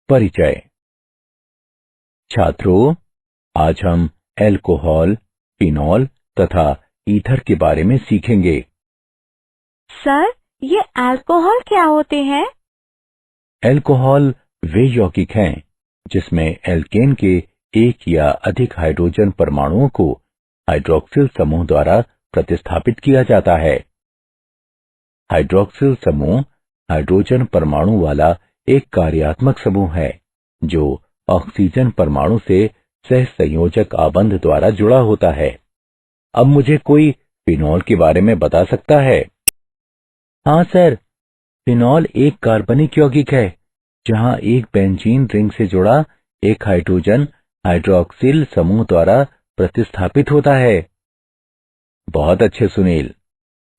परिचय। छात्रों, आज हम अल्कोहल, फिनॉल तथा ईथर के बारे में सीखेंगे। सर, ये अल्कोहल क्या होते हैं? अल्कोहल वे यौगिक हैं जिसमें एल्केन के एक या अधिक हाइड्रोजन परमाणुओं को हाइड्रॉक्सिल समूह द्वारा प्रतिस्थापित किया जाता है। हाइड्रॉक्सिल समूह हाइड्रोजन परमाणु वाला एक कार्यात्मक समूह है जो ऑक्सीजन परमाणु से सहसंयोजक आबंध द्वारा जुड़ा होता है। अब मुझे कोई फिनॉल के बारे में बता सकता है? हाँ सर, फिनॉल एक कार्बनिक यौगिक है जहां एक बेंजीन रिंग से जुड़ा एक हाइड्रोजन हाइड्रॉक्सिल समूह द्वारा प्रतिस्थापित होता है। बहुत अच्छे सुनील,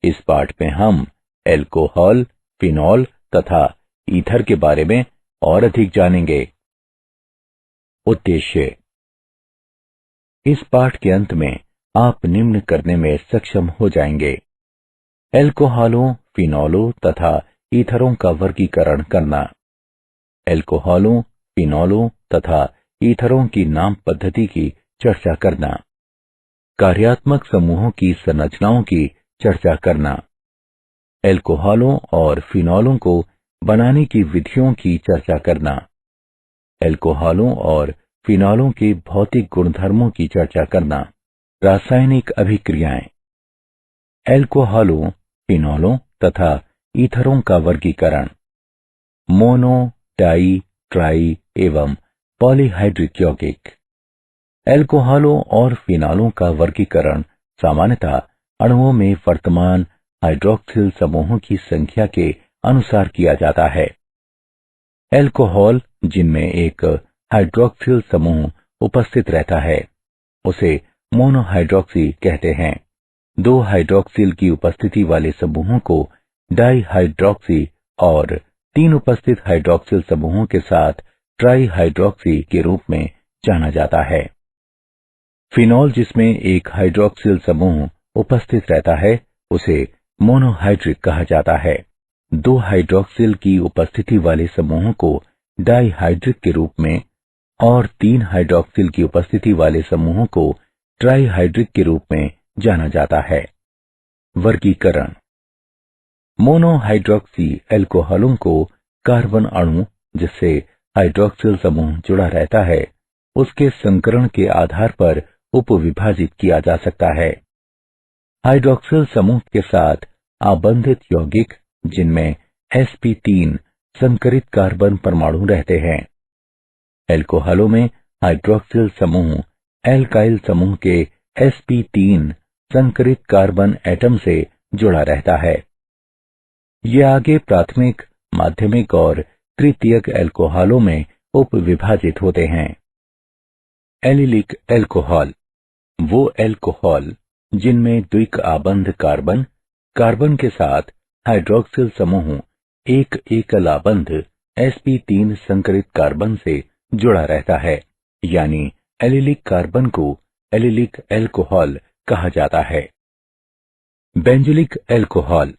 इस पाठ में हम अल्कोहल, फिनॉल तथा ईथर के बारे में और अधिक जानेंगे। उद्देश्य। इस पाठ के अंत में आप निम्न करने में सक्षम हो जाएंगे: अल्कोहलों, फिनॉलों तथा ईथरों का वर्गीकरण करना, अल्कोहलों, फिनॉलों तथा ईथरों की नाम पद्धति की चर्चा करना, कार्यात्मक समूहों की संरचनाओं की चर्चा करना, अल्कोहलों और फिनॉलों को बनाने की विधियों की चर्चा करना, अल्कोहलों और फिनॉलों के भौतिक गुणधर्मों की चर्चा करना, रासायनिक अभिक्रियाएं, अल्कोहलों, फिनॉलों तथा ईथरों का वर्गीकरण, मोनो, डाई, ट्राई एवं पॉलीहाइड्रिक यौगिक। अल्कोहलों और फिनॉलों का वर्गीकरण सामान्यतः अणुओं में वर्तमान हाइड्रॉक्सिल समूहों की संख्या के अनुसार किया जाता है। अल्कोहल जिनमें एक हाइड्रॉक्सिल समूह उपस्थित रहता है उसे मोनोहाइड्रॉक्सी कहते हैं। दो हाइड्रॉक्सिल की उपस्थिति वाले समूहों को डाईहाइड्रॉक्सी और तीन उपस्थित हाइड्रॉक्सिल समूहों के साथ ट्राईहाइड्रॉक्सी के रूप में जाना जाता है। फिनॉल जिसमें एक हाइड्रॉक्सिल समूह उपस्थित रहता है उसे मोनोहाइड्रिक कहा जाता है। दो हाइड्रॉक्सिल की उपस्थिति वाले समूहों को डाईहाइड्रिक के रूप में और तीन हाइड्रॉक्सिल की उपस्थिति वाले समूहों को ट्राईहाइड्रिक के रूप में जाना जाता है। वर्गीकरण। मोनोहाइड्रॉक्सी अल्कोहलों को कार्बन अणु जिससे हाइड्रॉक्सिल समूह जुड़ा रहता है उसके संकरण के आधार पर उपविभाजित किया जा सकता है। हाइड्रॉक्सिल समूह के साथ आबंधित यौगिक जिनमें sp3 संकरित कार्बन परमाणु रहते हैं। अल्कोहलों में हाइड्रॉक्सिल समूह एल्काइल समूह के sp3 संकरित कार्बन एटम से जुड़ा रहता है। ये आगे प्राथमिक, माध्यमिक और तृतीयक अल्कोहलों में उपविभाजित होते हैं। एलिलिक अल्कोहल वो अल्कोहल जिनमें द्विक आबंध कार्बन, कार्बन के साथ हाइड्रॉक्सिल समूह एक एकल आबंध sp3 संकरित कार्बन से जुड़ा रहता है, यानी एलिलिक कार्बन को एलिलिक अल्कोहल कहा जाता है। बेंजोइक अल्कोहल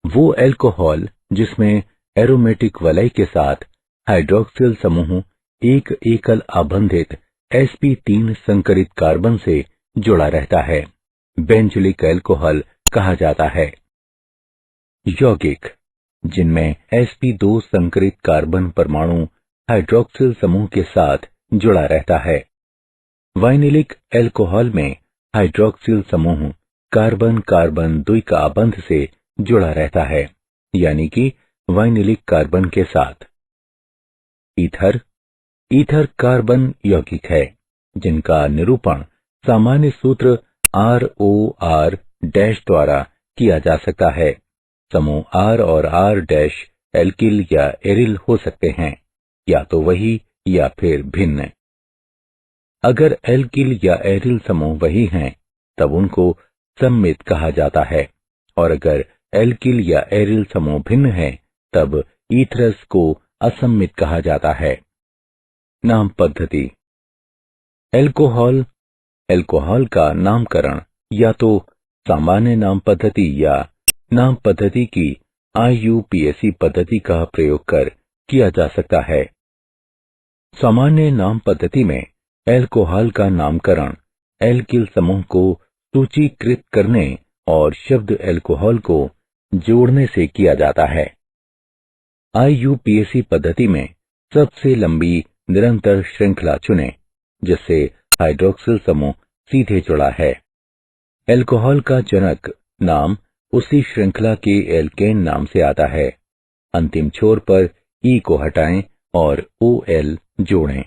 वो अल्कोहल जिसमें एरोमेटिक वलय के साथ हाइड्रॉक्सिल समूह एक एकल आबंधित sp3 संकरित कार्बन से जुड़ा रहता है, बेंजोइक अल्कोहल कहा जाता है। यौगिक जिनमें sp2 संकरित कार्बन परमाणु हाइड्रॉक्सिल समूह के साथ जुड़ा रहता है। वाइनिलिक अल्कोहल में हाइड्रॉक्सिल समूह कार्बन कार्बन द्विक आबंध से जुड़ा रहता है, यानी कि वाइनिलिक कार्बन के साथ। ईथर ईथर कार्बन यौगिक है जिनका निरूपण सामान्य सूत्र ROR डैश द्वारा किया जा सकता है। समूह R और R डैश एल्किल या एरिल हो सकते हैं, या तो वही या फिर भिन्न। अगर एल्किल या एरिल समूह वही हैं तब उनको सममित कहा जाता है, और अगर एल्किल या एरिल समूह भिन्न है तब ईथरस को असम्मित कहा जाता है। नाम पद्धति। अल्कोहल का नामकरण या तो सामान्य नाम पद्धति या नाम पद्धति की IUPAC पद्धति का प्रयोग कर किया जा सकता है। सामान्य नाम पद्धति में एल्कोहल का नामकरण एल्किल समूह को सूचीकृत करने और शब्द एल्कोहल को जोड़ने से किया जाता है। IUPAC पद्धति में सबसे लंबी निरंतर श्रृंखला चुनें जिससे हाइड्रोक्सिल समूह सीधे जुड़ा है। एल्कोहल का जनक नाम उसी श्रृंखला के एल्केन नाम से आता है। अंतिम छोर पर E को हटाएं और OL जोड़ें।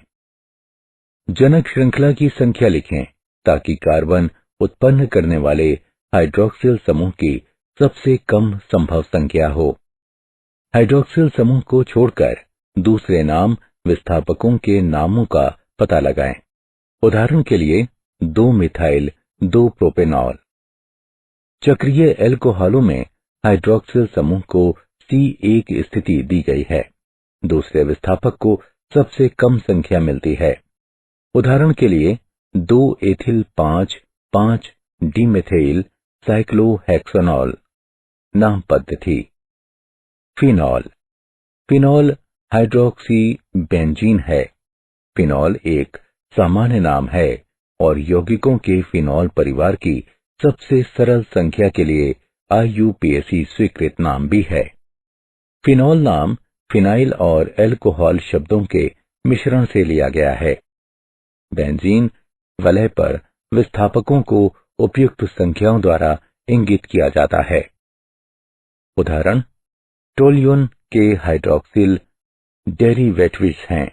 जनक श्रृंखला की संख्या लिखें ताकि कार्बन उत्पन्न करने वाले हाइड्रोक्सिल समूह की सबसे कम संभव संख्या हो। हाइड्रोक्सिल समूह को छोड़कर दूसरे नाम विस्थापकों के नामों का पता लगाएं। उदाहरण के लिए 2 मिथाइल 2 प्रोपेनॉल। चक्रीय एल्कोहलों में हाइड्रोक्सिल समूह को C1 स्थिति दी गई है। दूसरे विस्थापक को सबसे कम संख्या मिलती है। उदाहरण के लिए 2 एथिल 5 5 डिमेथिल साइक्लोहेक्सेनॉल। नाम पद्धति। फिनॉल। फिनॉल हाइड्रोक्सी बेंजीन है। फिनॉल एक सामान्य नाम है और यौगिकों के फिनॉल परिवार की सबसे सरल संख्या के लिए IUPAC स्वीकृत नाम भी है। फिनॉल नाम फिनाइल और एल्कोहल शब्दों के मिश्रण से लिया गया है। बेंजीन वलय पर विस्थापकों को उपयुक्त संख्याओं द्वारा इंगित किया जाता है। उदाहरण टोल्यून के हाइड्रोक्सिल डेरिवेटिव्स हैं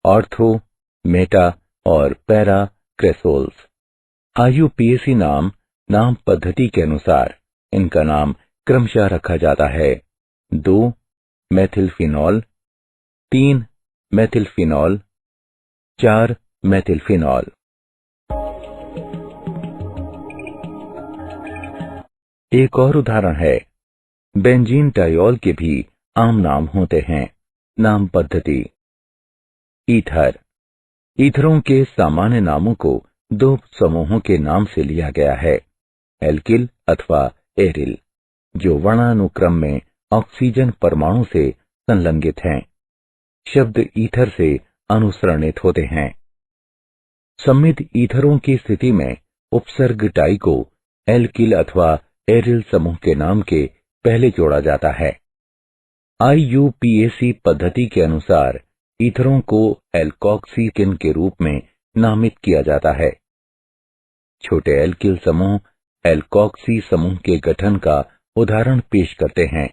ऑर्थो, मेटा और पैरा क्रेसोल्स। IUPAC नाम पद्धति के अनुसार इनका नाम क्रमशः रखा जाता है। 2 मेथिलफिनॉल, 3 मेथिलफिनॉल, 4 मेथिलफिनॉल। एक और उदाहरण है बेंजीन टायोल के भी आम नाम होते हैं। नाम पद्धति। ईथर। ईथरों के सामान्य नामों को 2 समूहों के नाम से लिया गया है, एल्किल अथवा एरिल, जो वर्णानुक्रम में ऑक्सीजन परमाणु से संलग्नित हैं। शब्द ईथर से अनुसरणित होते हैं। सममित ईथरों की स्थिति में उपसर्ग टाई को एल्किल अथवा एरिल समूह के नाम के पहले जोड़ा जाता है। IUPAC पद्धति के अनुसार ईथरों को एल्कोक्सी किन के रूप में नामित किया जाता है। छोटे एल्किल समूह एल्कोक्सी समूह के गठन का उदाहरण पेश करते हैं,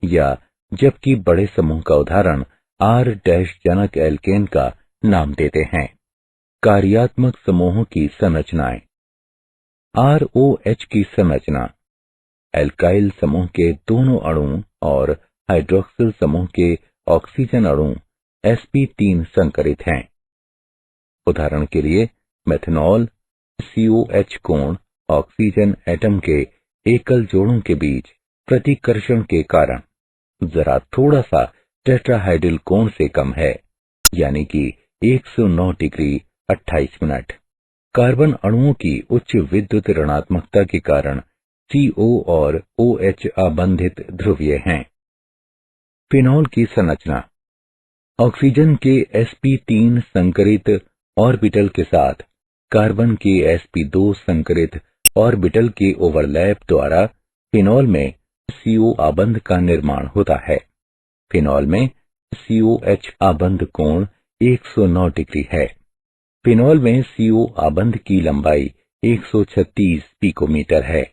या जबकि बड़े समूह का उदाहरण R- जनक एल्केन का नाम देते हैं। कार्यात्मक समूहों की संरचनाएं। ROH की संरचना। एल्काइल समूह के दोनों अणु और हाइड्रोक्सिल समूह के ऑक्सीजन अणु sp3 संकरित हैं। उदाहरण के लिए मेथनॉल COH कोण ऑक्सीजन एटम के एकल जोड़ों के बीच प्रतिकर्षण के कारण जरा थोड़ा सा टेट्राहाइड्रल कोण से कम है, यानी कि 109 डिग्री 28 मिनट। कार्बन अणुओं की उच्च विद्युत ऋणात्मकता के कारण CO और OH आबंधित ध्रुवीय हैं। फिनॉल की संरचना। ऑक्सीजन के sp3 संकरित ऑर्बिटल के साथ कार्बन के sp2 संकरित ऑर्बिटल के ओवरलैप द्वारा फिनॉल में CO आबंध का निर्माण होता है। फिनॉल में COH आबंध कोण 109 डिग्री है। फिनॉल में CO आबंध की लंबाई 136 पिकोमीटर है।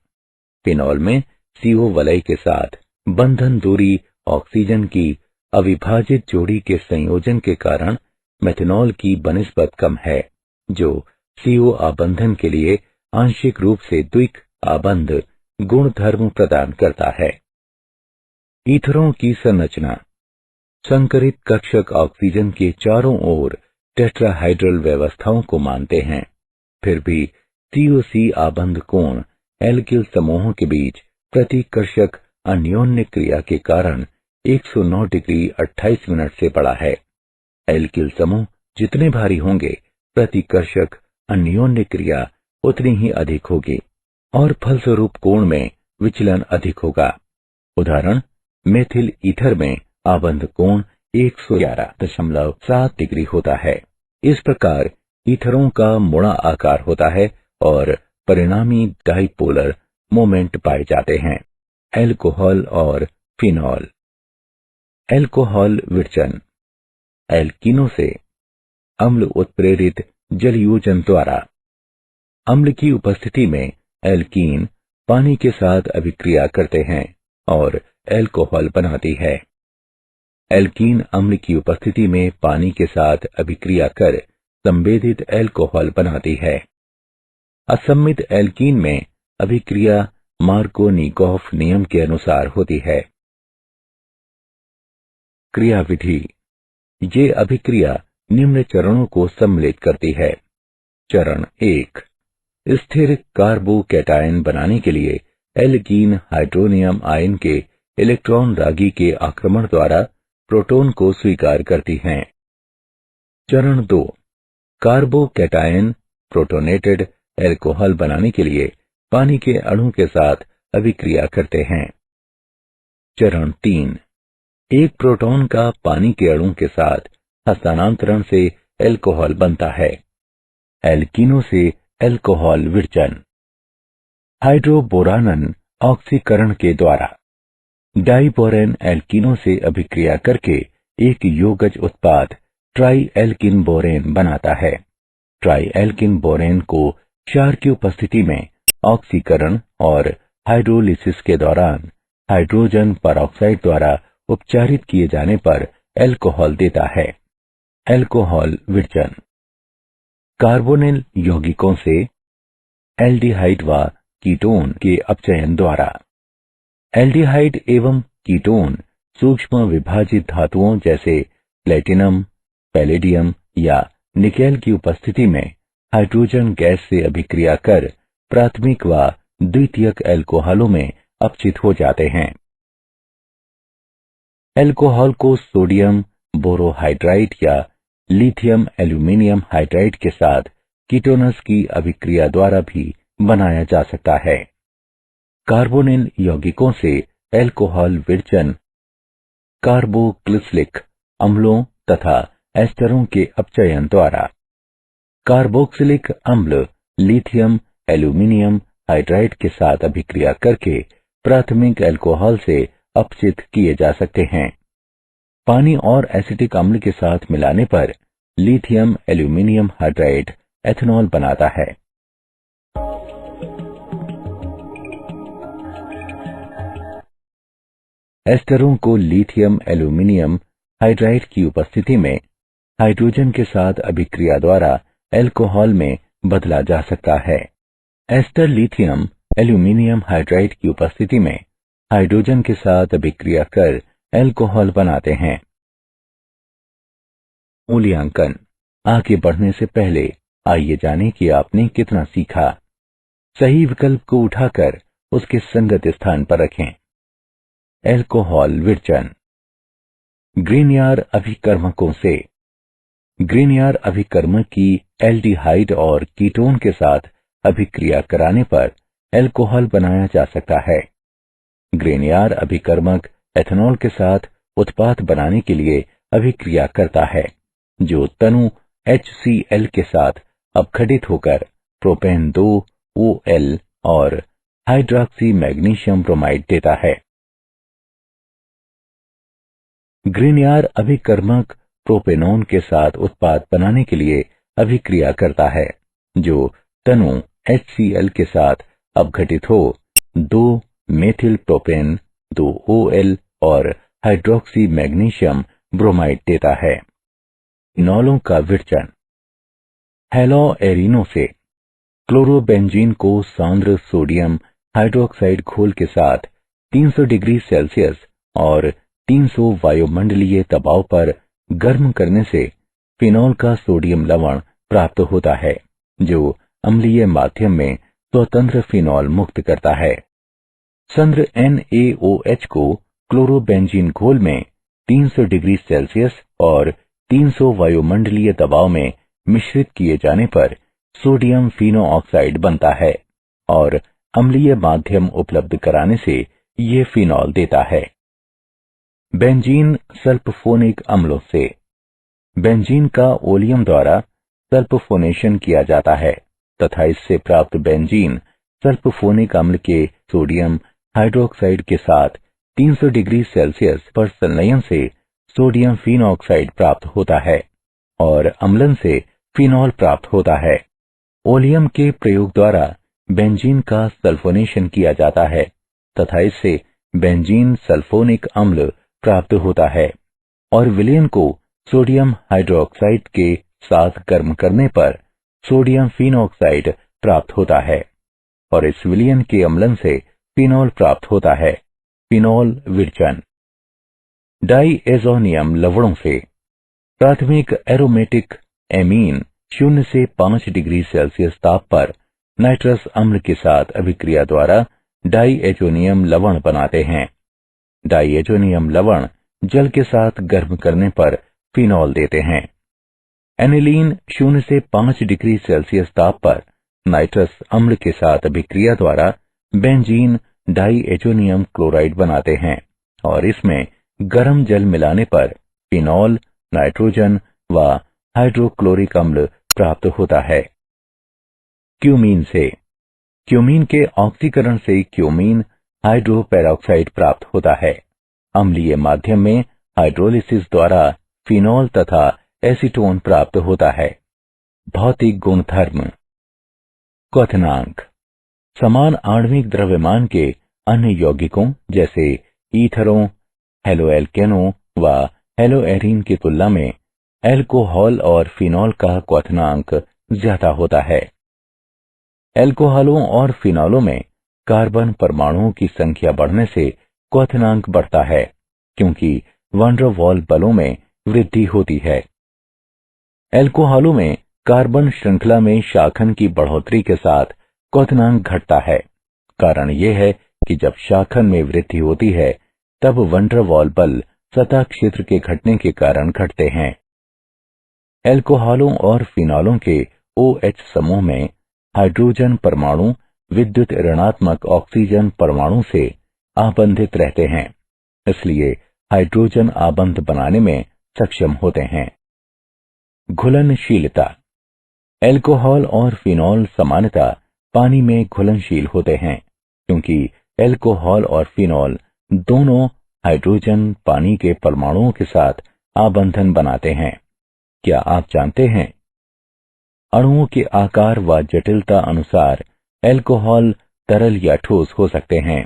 फिनॉल में CO वलय के साथ बंधन दूरी ऑक्सीजन की अविभाजित जोड़ी के संयोजन के कारण मेथनॉल की बनिस्बत कम है, जो CO आबंधन के लिए आंशिक रूप से द्विक आबंध गुणधर्म प्रदान करता है। ईथरों की संरचना। संकरित कक्षक ऑक्सीजन के चारों ओर टेट्राहाइड्रल व्यवस्थाओं को मानते हैं, फिर भी COC आबंध कोण एल्किल समूहों के बीच प्रतिकर्षक अन्योन्य क्रिया के कारण 109 डिग्री 28 मिनट से बड़ा है। एल्किल समूह जितने भारी होंगे, प्रतिकर्षक अन्योन्य क्रिया उतनी ही अधिक होगी और फलस्वरूप कोण में विचलन अधिक होगा। उदाहरण मेथिल ईथर में आबंध कोण 111.7 डिग्री होता है। इस प्रकार ईथरों का मुड़ा आकार होता है और परिणामी डाइपोलर मोमेंट पाए जाते हैं। एल्कोहल और फिनॉल। एल्कोहल विरचन। एल्कीनों से अम्ल उत्प्रेरित जलयोजन द्वारा। अम्ल की उपस्थिति में एल्कीन पानी के साथ अभिक्रिया करते हैं और एल्कोहल बनाती है। एल्कीन अम्ल की उपस्थिति में पानी के साथ अभिक्रिया कर संवेदित एल्कोहल बनाती है। असम्मित एल्कीन में अभिक्रिया मार्कोनिकोव नियम के अनुसार होती है। क्रियाविधि। ये अभिक्रिया निम्न चरणों को सम्मिलित करती है। चरण 1। स्थिर कार्बोकैटायन बनाने के लिए एल्कीन हाइड्रोनियम आयन के इलेक्ट्रॉन रागी के आक्रमण द्वारा प्रोटॉन को स्वीकार करती हैं। चरण 2। कार्बोकैटायन प्रोटोनेटेड एल्कोहल बनाने के लिए पानी के अणु के साथ अभिक्रिया करते हैं। चरण 3। एक प्रोटॉन का पानी के अणु के साथ हस्तांतरण से एल्कोहल बनता है। एल्कीनों से एल्कोहल विरचन। हाइड्रोबोरानन ऑक्सीकरण के द्वारा डाइबोरेन एल्कीनों से अभिक्रिया करके एक योगज उत्पाद ट्राई एल्किन बोरेन बनाता है। ट्राई एल्किन बोरेन को क्षार की उपस्थिति में ऑक्सीकरण और हाइड्रोलिसिस के दौरान हाइड्रोजन परऑक्साइड द्वारा उपचारित किए जाने पर एल्कोहल देता है। एल्कोहल विरचन। कार्बोनिल यौगिकों से एल्डिहाइड व कीटोन के अपचयन द्वारा। एल्डिहाइड एवं कीटोन सूक्ष्म विभाजित धातुओं जैसे प्लेटिनम, पैलेडियम या निकेल की उपस्थिति में हाइड्रोजन गैस से अभिक्रिया कर प्राथमिक व द्वितीयक एल्कोहलों में अपचित हो जाते हैं। एल्कोहल को सोडियम बोरोहाइड्राइड या लिथियम एल्यूमिनियम हाइड्राइड के साथ कीटोनस की अभिक्रिया द्वारा भी बनाया जा सकता है। कार्बोनिल यौगिकों से एल्कोहल विरचन कार्बोक्सिलिक अम्लों तथा एस्टरों के अपचयन द्वारा। कार्बोक्सिलिक अम्ल लिथियम एल्यूमिनियम हाइड्राइड के साथ अभिक्रिया करके प्राथमिक एल्कोहल से अपचित किए जा सकते हैं। पानी और एसिटिक अम्ल के साथ मिलाने पर लिथियम एल्यूमिनियम हाइड्राइड एथेनॉल बनाता है। एस्टरों को लिथियम एल्यूमिनियम हाइड्राइड की उपस्थिति में हाइड्रोजन के साथ अभिक्रिया द्वारा एल्कोहल में बदला जा सकता है। एस्टर लिथियम एल्यूमिनियम हाइड्राइड की उपस्थिति में हाइड्रोजन के साथ अभिक्रिया कर एल्कोहल बनाते हैं। मूल्यांकन। आगे बढ़ने से पहले आइए जानें कि आपने कितना सीखा। सही विकल्प को उठाकर उसके संगत स्थान पर रखें। एल्कोहल विरचन। ग्रीनयार अभिकर्मकों से। ग्रीनयार अभिकर्मक की एल्डिहाइड और कीटोन के साथ अभिक्रिया कराने पर एल्कोहल बनाया जा सकता है। ग्रीनयार अभिकर्मक एथेनॉल के साथ उत्पाद बनाने के लिए अभिक्रिया करता है, जो तनु HCl के साथ अपघटित होकर प्रोपेन 2OL और हाइड्रॉक्सी मैग्नीशियम ब्रोमाइड देता है। ग्रीनयार अभिकर्मक प्रोपेनॉन के साथ उत्पाद बनाने के लिए अभिक्रिया करता है, जो तनु HCl के साथ अपघटित हो 2 मेथिल प्रोपेन 2OL और हाइड्रॉक्सी मैग्नीशियम ब्रोमाइड देता है। फिनॉलों का विरचन। हैलोएरिनों से। क्लोरोबेंजीन को सांद्र सोडियम हाइड्रोक्साइड घोल के साथ 300 डिग्री सेल्सियस और 300 वायुमंडलीय दबाव पर गर्म करने से फिनॉल का सोडियम लवण प्राप्त होता है, जो अम्लीय माध्यम में स्वतंत्र फिनॉल मुक्त करता है। सांद्र NaOH को क्लोरोबेंजीन घोल में 300 डिग्री सेल्सियस और 300 वायुमंडलीय दबाव में मिश्रित किए जाने पर सोडियम फिनोऑक्साइड बनता है और अम्लीय माध्यम उपलब्ध कराने से ये फिनॉल देता है। बेंजीन सल्फोनिक अम्लों से। बेंजीन का ओलियम द्वारा सल्फोनेशन किया जाता है तथा इससे प्राप्त बेंजीन सल्फोनिक अम्ल के सोडियम हाइड्रोक्साइड के साथ 300 डिग्री सेल्सियस पर संलयन से सोडियम फिनॉक्साइड प्राप्त होता है और अम्लन से फिनॉल प्राप्त होता है। ओलियम के प्रयोग द्वारा बेंजीन का सल्फोनेशन किया जाता है तथा इससे बेंजीन सल्फोनिक अम्ल प्राप्त होता है और विलयन को सोडियम हाइड्रोक्साइड के साथ गर्म करने पर सोडियम फिनॉक्साइड प्राप्त होता है और इस विलयन के अम्लन से फिनॉल प्राप्त होता है। फिनॉल विरचन। डाइएजोनियम लवणों से। प्राथमिक एरोमेटिक एमीन 0 से 5 डिग्री सेल्सियस ताप पर नाइट्रस अम्ल के साथ अभिक्रिया द्वारा डाइएजोनियम लवण बनाते हैं। डाइएजोनियम लवण जल के साथ गर्म करने पर फिनॉल देते हैं। एनिलीन 0 से 5 डिग्री सेल्सियस ताप पर नाइट्रस अम्ल के साथ अभिक्रिया द्वारा बेंजीन डाइएजोनियम क्लोराइड बनाते हैं और इसमें गर्म जल मिलाने पर फिनॉल, नाइट्रोजन व हाइड्रोक्लोरिक अम्ल प्राप्त होता है। क्यूमीन से। क्यूमीन के ऑक्सीकरण से क्यूमीन हाइड्रोपेरोक्साइड प्राप्त होता है। अम्लीय माध्यम में हाइड्रोलिसिस द्वारा फिनॉल तथा एसीटोन प्राप्त होता है। भौतिक गुणधर्म। क्वथनांक। समान आणविक द्रव्यमान के अन्य यौगिकों जैसे ईथरों, हेलोएल्केनों व हेलोएरीन की तुलना में एल्कोहल और फिनॉल का क्वथनांक ज्यादा होता है। एल्कोहलों और फिनॉलों में कार्बन परमाणुओं की संख्या बढ़ने से क्वथनांक बढ़ता है क्योंकि वैन डर वाल्स बलों में वृद्धि होती है। एल्कोहलों में कार्बन श्रृंखला में शाखन की बढ़ोतरी के साथ क्वथनांक घटता है। कारण यह है कि जब शाखन में वृद्धि होती है तब वैन डर वाल्स बल सतह क्षेत्र के घटने के कारण घटते हैं। एल्कोहलों और फिनॉलों के OH समूह में हाइड्रोजन परमाणु विद्युत ऋणात्मक ऑक्सीजन परमाणु से आबंधित रहते हैं, इसलिए हाइड्रोजन आबंध बनाने में सक्षम होते हैं। घुलनशीलता। एल्कोहल और फिनॉल सामान्यतः पानी में घुलनशील होते हैं क्योंकि एल्कोहल और फिनॉल दोनों हाइड्रोजन पानी के परमाणुओं के साथ आबंधन बनाते हैं। क्या आप जानते हैं? अणुओं के आकार व जटिलता अनुसार एल्कोहल तरल या ठोस हो सकते हैं।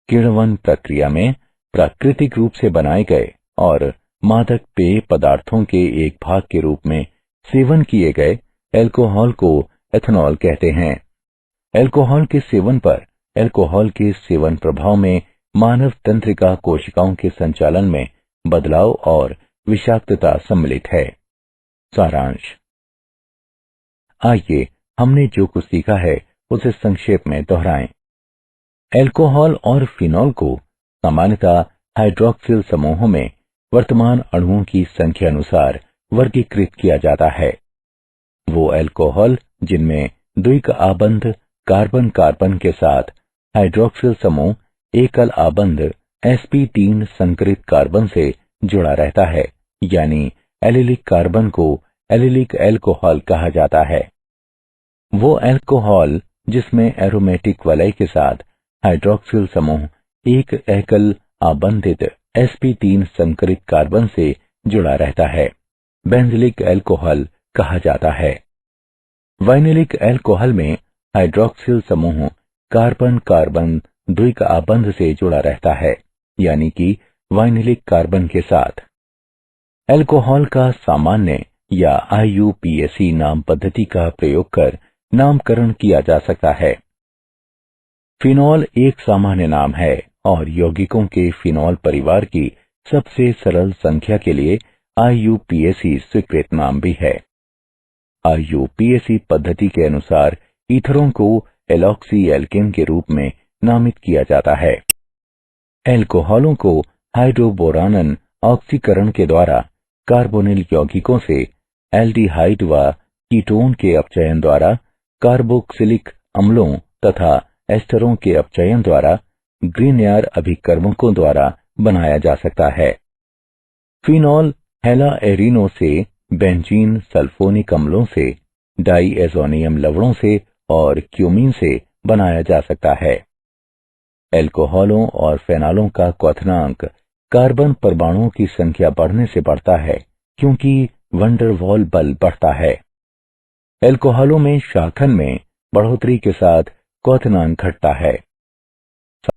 किण्वन प्रक्रिया में प्राकृतिक रूप से बनाए गए और मादक पेय पदार्थों के एक भाग के रूप में सेवन किए गए एल्कोहल को एथनॉल कहते हैं। एल्कोहल के सेवन पर एल्कोहल के सेवन प्रभाव में मानव तंत्रिका कोशिकाओं के संचालन में बदलाव और विषाक्तता सम्मिलित है। सारांश। आइए हमने जो कुछ सीखा है उसे संक्षेप में दोहराएं। एल्कोहल और फिनॉल को सामान्यतः हाइड्रॉक्सिल समूहों में वर्तमान अणुओं की संख्या अनुसार वर्गीकृत किया जाता है। वो एल्कोहल जिनमें द्विक आबंध कार्बन कार्बन के साथ हाइड्रॉक्सिल समूह एकल आबंध sp3 संकरित कार्बन से जुड़ा रहता है, यानी एलिलिक कार्बन को एलिलिक एल्कोहल कहा जाता है। वो एल्कोहल जिसमें एरोमेटिक वलय के साथ हाइड्रॉक्सिल समूह एक एकल आबंधित sp3 संकरित कार्बन से जुड़ा रहता है, बेंजिलिक एल्कोहल कहा जाता है। वाइनिलिक एल्कोहल में हाइड्रॉक्सिल समूह कार्बन कार्बन द्विक आबंध से जुड़ा रहता है, यानी कि वाइनिलिक कार्बन के साथ। एल्कोहल का सामान्य या IUPAC नाम पद्धति का प्रयोग कर नामकरण किया जा सकता है। फिनॉल एक सामान्य नाम है और यौगिकों के फिनॉल परिवार की सबसे सरल संख्या के लिए IUPAC स्वीकृत नाम भी है। IUPAC पद्धति के अनुसार ईथरों को एलॉक्सी एल्केन के रूप में नामित किया जाता है। एल्कोहलों को हाइड्रोबोरानन ऑक्सीकरण के द्वारा कार्बोनिल यौगिकों से एल्डिहाइड व कीटोन के अपचयन द्वारा कार्बोक्सिलिक अम्लों तथा एस्टरों के अपचयन द्वारा ग्रीनयार अभिकर्मकों द्वारा बनाया जा सकता है। फिनॉल हेलाएरिनो से, बेंजीन सल्फोनिक अम्लों से, डाईएज़ोनियम लवणों से और क्यूमीन से बनाया जा सकता है। एल्कोहलों और फेनॉलों का क्वथनांक कार्बन परमाणुओं की संख्या बढ़ने से बढ़ता है, क्योंकि वंडर वॉल बल बढ़ता है। एल्कोहलों में शाखन में बढ़ोतरी के साथ क्वथनांक घटता है।